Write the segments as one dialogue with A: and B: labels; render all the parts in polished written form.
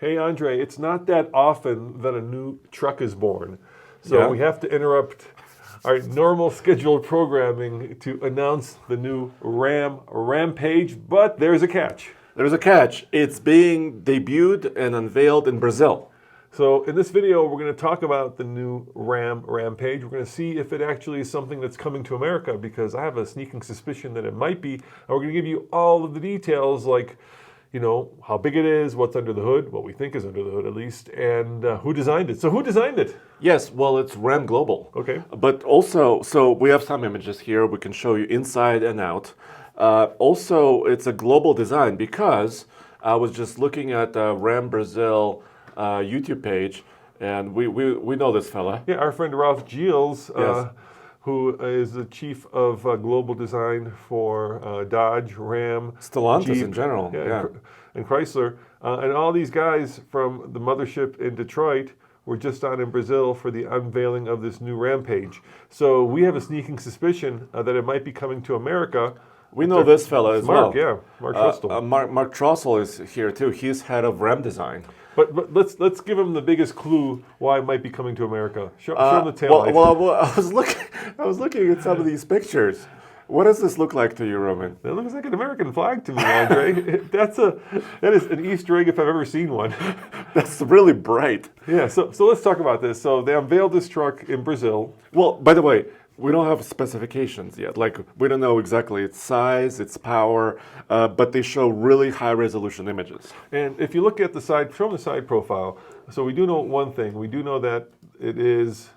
A: Hey, Andre, it's not that often that a new truck is born. So we have to interrupt our normal scheduled programming to announce the new Rampage, but there's a catch.
B: There's a catch. It's being debuted and unveiled in Brazil.
A: So in this video, we're going to talk about the new Rampage. We're going to see if it actually is something that's coming to America, because I have a sneaking suspicion that it might be. And we're going to give you all of the details, like, you know, how big it is, what's under the hood, what we think is under the hood at least, and who designed it. So who designed it?
B: Yes, well, it's Ram Global.
A: Okay.
B: But also, so we have some images here. We can show you inside and out. Also, it's a global design because I was just looking at Ram Brazil YouTube page, and we know this fella.
A: Yeah, our friend Ralph Giles, who is the chief of global design for Dodge, Ram,
B: Stellantis
A: Jeep,
B: in general,
A: and Chrysler. And all these guys from the mothership in Detroit were just on in Brazil for the unveiling of this new Rampage. So we have a sneaking suspicion that it might be coming to America.
B: We know this fella as
A: Mark,
B: well.
A: Mark Trussell.
B: Mark Trussell is here too. He's head of Ram design.
A: But let's give him the biggest clue why it might be coming to America. Show him the tail light.
B: Well, I was looking at some of these pictures. What does this look like to you, Roman?
A: It looks like an American flag to me, Andre. that is an Easter egg if I've ever seen one.
B: That's really bright.
A: Yeah. So let's talk about this. So they unveiled this truck in Brazil.
B: Well, by the way, we don't have specifications yet. Like, we don't know exactly its size, its power, but they show really high resolution images.
A: And if you look at the side, show them the side profile. So we do know one thing. We do know that it is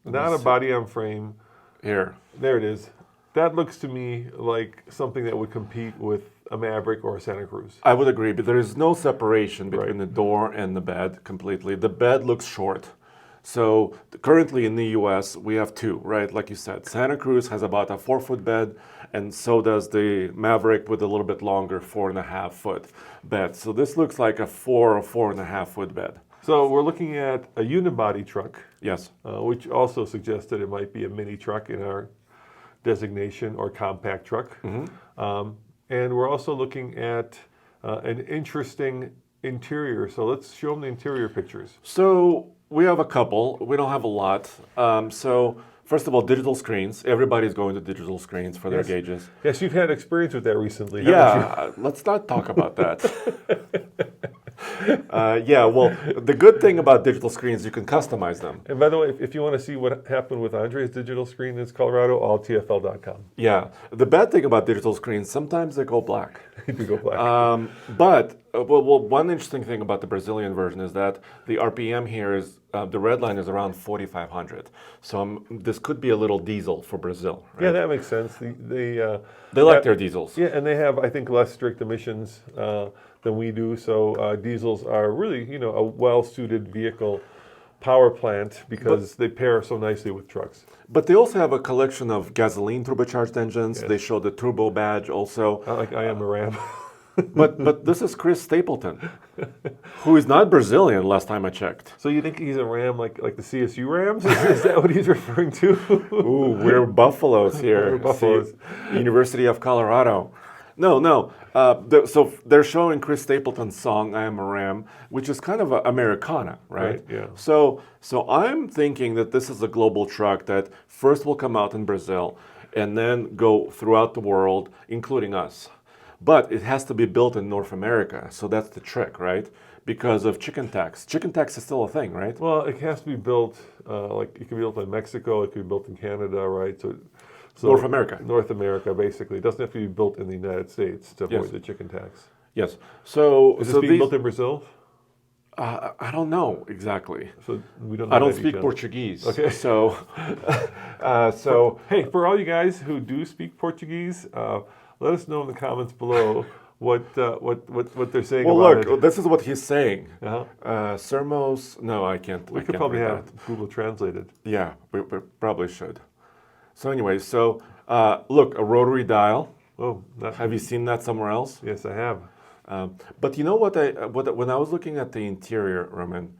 A: not a body on frame.
B: Here.
A: There it is. That looks to me like something that would compete with a Maverick or a Santa Cruz.
B: I would agree, but there is no separation between the door and the bed completely. The bed looks short. So currently in the US, we have two, right? Like you said, Santa Cruz has about a 4-foot bed, and so does the Maverick with a little bit longer 4.5-foot bed. So this looks like a 4 or 4.5-foot bed.
A: So we're looking at a unibody truck.
B: Yes.
A: Which also suggests that it might be a mini truck in our designation, or compact truck. Mm-hmm. And we're also looking at an interesting interior. So let's show them the interior pictures.
B: So we have a couple. We don't have a lot. So first of all, digital screens. Everybody's going to digital screens for their gauges.
A: Yes, you've had experience with that recently.
B: Yeah, let's not talk about that. Well, the good thing about digital screens, you can customize them.
A: And by the way, if you want to see what happened with Andre's digital screen in Colorado, all TFL.com.
B: Yeah. The bad thing about digital screens, sometimes they go black.
A: They go black.
B: But one interesting thing about the Brazilian version is that the RPM here is, the red line is around 4,500. So this could be a little diesel for Brazil. Right?
A: Yeah, that makes sense.
B: They like their diesels.
A: Yeah, and they have, I think, less strict emissions than we do. So diesels are really, a well-suited vehicle power plant because they pair so nicely with trucks.
B: But they also have a collection of gasoline turbocharged engines. Yes. They show the turbo badge also.
A: I am a Ram.
B: but this is Chris Stapleton, who is not Brazilian last time I checked.
A: So you think he's a Ram like the CSU Rams? Is that what he's referring to?
B: Ooh, we're Buffaloes here.
A: We're Buffaloes.
B: University of Colorado. No. So they're showing Chris Stapleton's song "I Am a Ram," which is kind of Americana, right?
A: Yeah.
B: So I'm thinking that this is a global truck that first will come out in Brazil and then go throughout the world, including us. But it has to be built in North America, so that's the trick, right? Because of chicken tax. Chicken tax is still a thing, right?
A: Well, it has to be built, it can be built in Mexico, it can be built in Canada, right? So
B: North America.
A: North America, basically. It doesn't have to be built in the United States to avoid the chicken tax.
B: Yes. So
A: is this being built in Brazil?
B: I don't know exactly.
A: So we don't know.
B: I don't speak Portuguese.
A: Okay.
B: So
A: hey, for all you guys who do speak Portuguese, let us know in the comments below what they're saying about it.
B: Well, look, this is what he's saying.
A: Sermos.
B: No, I can't.
A: We could probably have Google translated.
B: Yeah, we probably should. So anyway, look, a rotary dial.
A: Oh,
B: have you seen that somewhere else?
A: Yes, I have.
B: But you know what? When I was looking at the interior, Roman,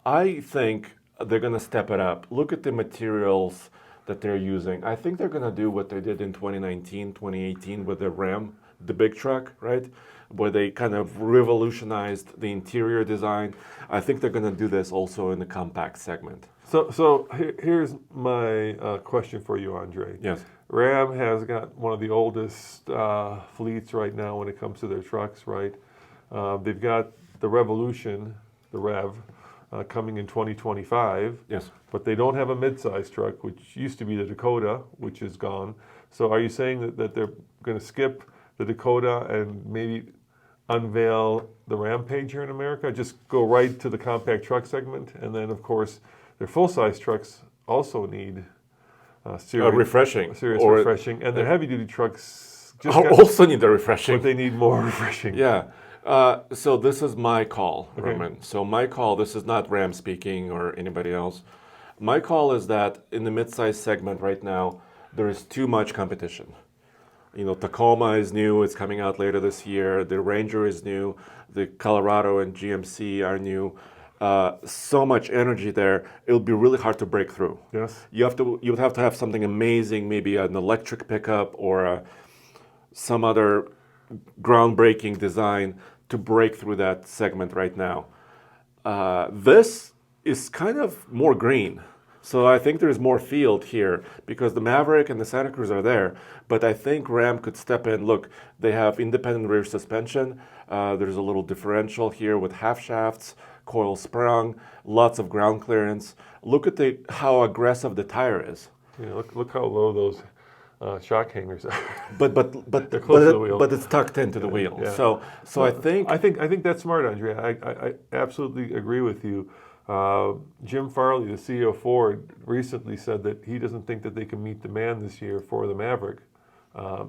B: I think they're going to step it up. Look at the materials that they're using. I think they're going to do what they did in 2019, 2018 with the Ram, the big truck, right? where they kind of revolutionized the interior design. I think they're going to do this also in the compact segment.
A: So here's my question for you, Andre.
B: Yes.
A: Ram has got one of the oldest fleets right now when it comes to their trucks, right? They've got the Revolution, the Rev, coming in 2025.
B: Yes.
A: But they don't have a mid-size truck, which used to be the Dakota, which is gone. So are you saying that they're going to skip the Dakota and maybe unveil the Rampage here in America? Just go right to the compact truck segment, and then, of course, their full-size trucks also need serious
B: refreshing.
A: refreshing. And their heavy-duty trucks
B: also need the refreshing.
A: But they need more refreshing.
B: Yeah. So this is my call, Roman. So my call, this is not Ram speaking or anybody else. My call is that in the mid-size segment right now, there is too much competition. Tacoma is new, it's coming out later this year. The Ranger is new. The Colorado and GMC are new. So much energy there, it'll be really hard to break through.
A: Yes.
B: You would have to have something amazing, maybe an electric pickup or some other groundbreaking design to break through that segment right now. This is kind of more green. So I think there's more field here because the Maverick and the Santa Cruz are there, but I think Ram could step in. Look, they have independent rear suspension. There's a little differential here with half shafts, coil sprung, lots of ground clearance. Look at how aggressive the tire is.
A: Look how low those shock hangers are.
B: But
A: They're close to the wheel.
B: But it's tucked into the wheel.
A: Yeah.
B: So I think
A: that's smart, Andrea. I absolutely agree with you. Jim Farley, the CEO of Ford, recently said that he doesn't think that they can meet demand this year for the Maverick.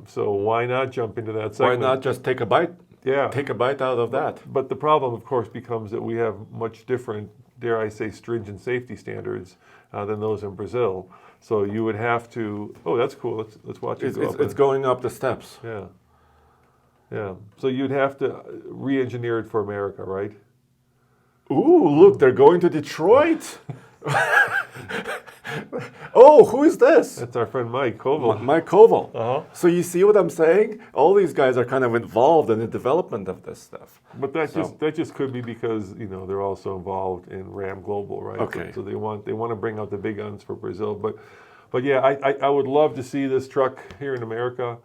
A: So why not jump into that segment?
B: Why not just take a bite?
A: Yeah.
B: Take a bite out of that.
A: But the problem, of course, becomes that we have much different, dare I say, stringent safety standards than those in Brazil. So you would have to. Oh, that's cool. Let's watch it go up.
B: It's going up the steps.
A: Yeah. Yeah. So you'd have to re-engineer it for America, right?
B: Ooh, look, they're going to Detroit. Oh, who is this?
A: That's our friend Mike Koval.
B: Mike Koval.
A: Uh-huh.
B: So you see what I'm saying? All these guys are kind of involved in the development of this stuff.
A: But that just could be because they're also involved in Ram Global, right?
B: Okay.
A: So they want to bring out the big guns for Brazil. But yeah, I would love to see this truck here in America.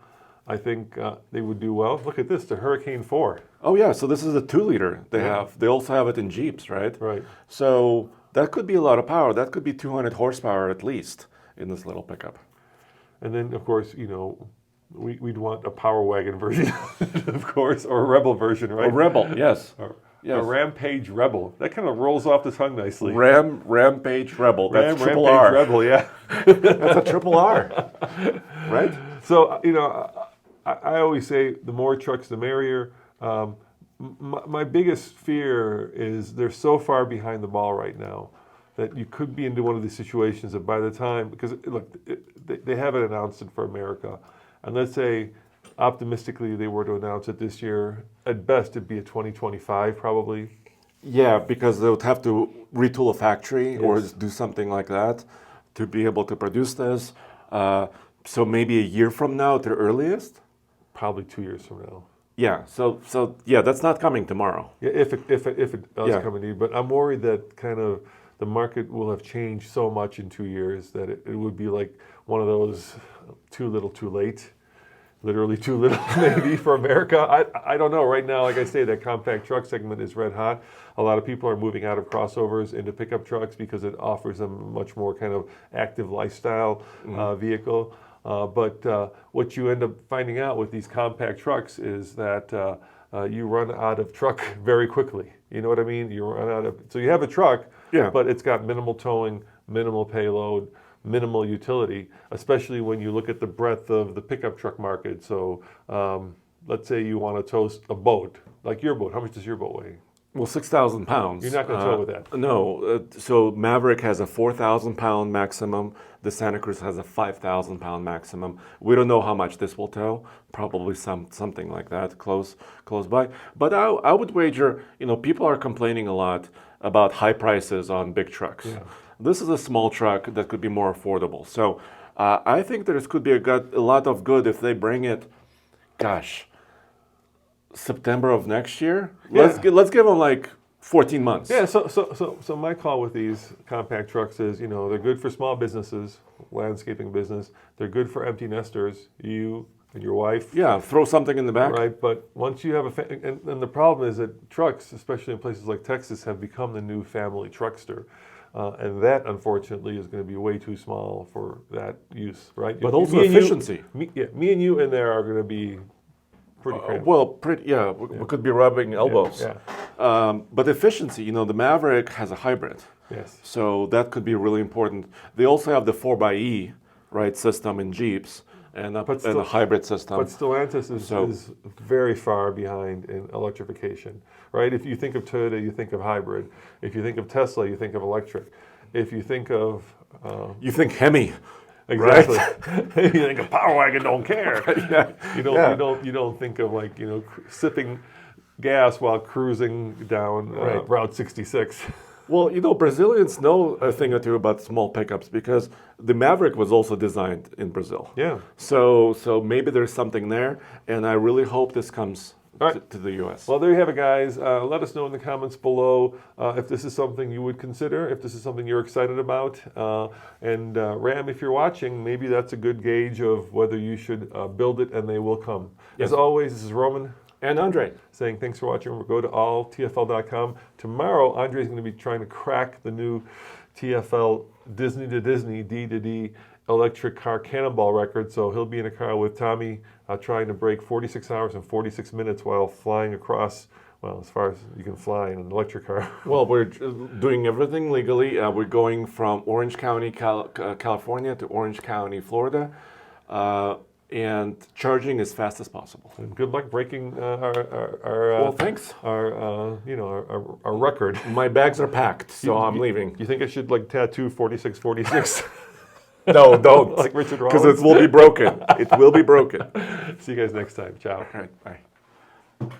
A: I think they would do well. Look at this, the Hurricane 4.
B: Oh yeah, so this is a 2-liter they have. They also have it in Jeeps, right?
A: Right.
B: So that could be a lot of power. That could be 200 horsepower at least in this little pickup.
A: And then, of course, we'd want a Power Wagon version, of course, or a Rebel version, right?
B: A Rebel, yes.
A: A Rampage Rebel. That kind of rolls off the tongue nicely.
B: Rampage Rebel. That's triple
A: Rampage
B: R.
A: Rebel, yeah.
B: That's a triple R, right?
A: So, I always say the more trucks, the merrier. My biggest fear is they're so far behind the ball right now that you could be into one of these situations that by the time, because look, they haven't announced it for America, and let's say optimistically they were to announce it this year, at best it'd be a 2025 probably.
B: Yeah, because they would have to retool a factory or do something like that to be able to produce this. So maybe a year from now at the earliest?
A: Probably 2 years from now.
B: Yeah, so yeah, that's not coming tomorrow.
A: Yeah, if it does come in, but I'm worried that kind of the market will have changed so much in 2 years that it would be like one of those too little, too late. Literally too little, maybe, for America. I don't know. Right now, like I say, that compact truck segment is red hot. A lot of people are moving out of crossovers into pickup trucks because it offers them a much more kind of active lifestyle vehicle. But what you end up finding out with these compact trucks is that you run out of truck very quickly. You know what I mean? You run out of. So you have a truck, but it's got minimal towing, minimal payload, minimal utility, especially when you look at the breadth of the pickup truck market. So let's say you want to tow a boat, like your boat. How much does your boat weigh?
B: Well, 6,000 pounds.
A: You're not going to tow with that.
B: No. So Maverick has a 4,000 pound maximum. The Santa Cruz has a 5,000 pound maximum. We don't know how much this will tow. Probably something like that, close by. But I would wager, people are complaining a lot about high prices on big trucks. Yeah. This is a small truck that could be more affordable. So I think there could be a lot of good if they bring it, gosh, September of next year.
A: Yeah.
B: Let's give them like 14 months.
A: Yeah, so my call with these compact trucks is, they're good for small businesses, landscaping business. They're good for empty nesters, you and your wife.
B: Yeah, throw something in the back.
A: Right, but once you have and the problem is that trucks, especially in places like Texas, have become the new family truckster. And that, unfortunately, is going to be way too small for that use, right?
B: But also
A: Me and you-
B: efficiency.
A: me and you in there are going to be pretty cramped.
B: We could be rubbing elbows.
A: Yeah.
B: But efficiency, the Maverick has a hybrid.
A: Yes.
B: So that could be really important. They also have the 4xe, right, system in Jeeps and a hybrid system.
A: But Stellantis is very far behind in electrification, right? If you think of Toyota, you think of hybrid. If you think of Tesla, you think of electric. If you think of...
B: you think Hemi.
A: Exactly.
B: Right?
A: You think a power wagon don't care.
B: Yeah.
A: You don't think of sipping gas while cruising down Route 66.
B: Well, Brazilians know a thing or two about small pickups because the Maverick was also designed in Brazil.
A: Yeah.
B: So maybe there's something there, and I really hope this comes to the U.S.
A: Well, there you have it, guys. Let us know in the comments below if this is something you would consider, if this is something you're excited about. And Ram, if you're watching, maybe that's a good gauge of whether you should build it, and they will come.
B: Yes.
A: As always, this is Roman.
B: And Andre.
A: Saying thanks for watching. We'll go to alltfl.com. Tomorrow, Andre's going to be trying to crack the new TFL Disney to Disney, D to D electric car cannonball record. So he'll be in a car with Tommy trying to break 46 hours and 46 minutes while flying across, as far as you can fly in an electric car.
B: Well, we're doing everything legally. We're going from Orange County, California to Orange County, Florida. And charging as fast as possible.
A: And good luck breaking our
B: thanks.
A: Our record.
B: My bags are packed, so I'm leaving.
A: You think I should tattoo 4646?
B: No, don't.
A: Like Richard Rollins?
B: Because it will be broken. It will be broken.
A: See you guys next time. Ciao.
B: All right, bye.